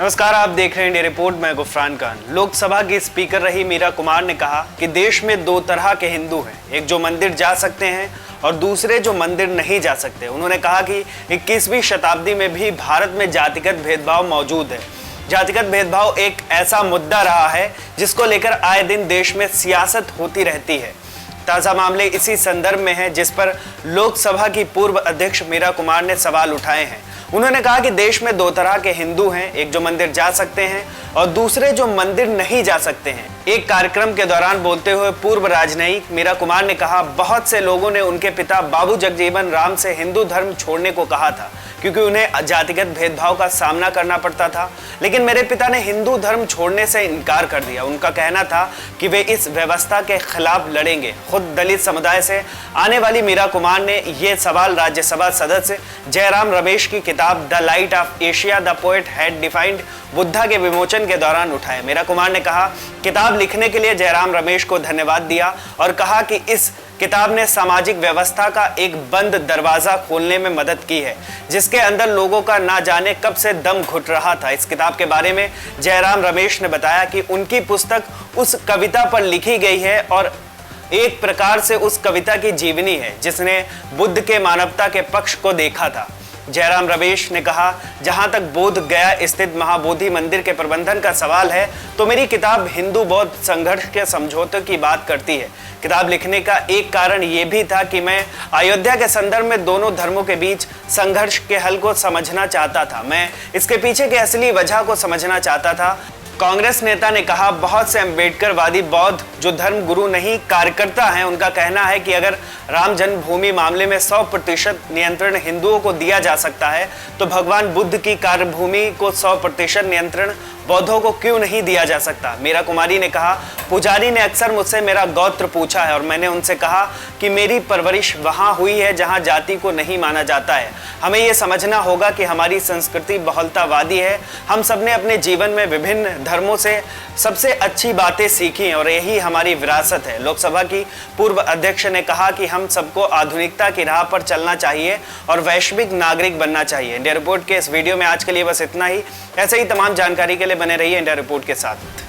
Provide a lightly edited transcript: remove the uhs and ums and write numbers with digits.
नमस्कार, आप देख रहे हैं इंडिया रिपोर्ट। मैं गुफरान खान। लोकसभा की स्पीकर रही मीरा कुमार ने कहा कि देश में दो तरह के हिंदू हैं, एक जो मंदिर जा सकते हैं और दूसरे जो मंदिर नहीं जा सकते। उन्होंने कहा कि 21वीं शताब्दी में भी भारत में जातिगत भेदभाव मौजूद है। जातिगत भेदभाव एक ऐसा मुद्दा रहा है जिसको लेकर आए दिन देश में सियासत होती रहती है। ताज़ा मामले इसी संदर्भ में है जिस पर लोकसभा की पूर्व अध्यक्ष मीरा कुमार ने सवाल उठाए हैं। उन्होंने कहा कि देश में दो तरह के हिंदू हैं, एक जो मंदिर जा सकते हैं और दूसरे जो मंदिर नहीं जा सकते हैं। एक कार्यक्रम के दौरान बोलते हुए पूर्व राजनयिक मीरा कुमार ने कहा, बहुत से लोगों ने उनके पिता बाबू जगजीवन राम से हिंदू धर्म छोड़ने को कहा था क्योंकि उन्हें जातिगत भेदभाव का सामना करना पड़ता था, लेकिन मेरे पिता ने हिंदू धर्म छोड़ने से इनकार कर दिया। उनका कहना था कि वे इस व्यवस्था के खिलाफ लड़ेंगे। खुद दलित समुदाय से आने वाली मीरा कुमार ने यह सवाल राज्यसभा सदस्य जयराम रमेश की किताब the light of Asia the poet had defined Buddha के विमोचन के दौरान उठाए। मीरा कुमार ने कहा, किताब लिखने के लिए जयराम रमेश को धन्यवाद दिया और कहा कि इस किताब ने सामाजिक व्यवस्था का एक बंद दरवाजा खोलने में मदद की है जिसके अंदर लोगों का ना जाने कब से दम घुट रहा था। इस किताब के बारे में जयराम रमेश ने बताया कि उनकी पुस्तक उस कविता पर लिखी गई है और एक प्रकार से उस कविता की जीवनी है जिसने बुद्ध के मानवता के पक्ष को देखा था। जयराम रमेश ने कहा, जहां तक बोध गया स्थित महाबोधि मंदिर के प्रबंधन का सवाल है तो मेरी किताब हिंदू बौद्ध संघर्ष के समझौते की बात करती है। किताब लिखने का एक कारण ये भी था कि मैं अयोध्या के संदर्भ में दोनों धर्मों के बीच संघर्ष के हल को समझना चाहता था। मैं इसके पीछे की असली वजह को समझना चाहता था। कांग्रेस नेता ने कहा, बहुत से अम्बेडकरवादी बौद्ध जो धर्म गुरु नहीं कार्यकर्ता हैं, उनका कहना है कि अगर राम जन्मभूमि मामले में 100% नियंत्रण हिंदुओं को दिया जा सकता है तो भगवान बुद्ध की कार्यभूमि को 100% नियंत्रण बौद्धों को क्यों नहीं दिया जा सकता। मीरा कुमारी ने कहा, पुजारी ने अक्सर मुझसे मेरा गोत्र पूछा है और मैंने उनसे कहा कि मेरी परवरिश वहाँ हुई है जहाँ जाति को नहीं माना जाता है। हमें ये समझना होगा कि हमारी संस्कृति बहुलतावादी है। हम सबने अपने जीवन में विभिन्न धर्मों से सबसे अच्छी बातें सीखी और यही हमारी विरासत है। लोकसभा की पूर्व अध्यक्ष ने कहा कि हम सबको आधुनिकता की राह पर चलना चाहिए और वैश्विक नागरिक बनना चाहिए। इंडिया रिपोर्ट के इस वीडियो में आज के लिए बस इतना ही। ऐसे ही तमाम जानकारी के लिए बने रहिए इंडिया रिपोर्ट के साथ।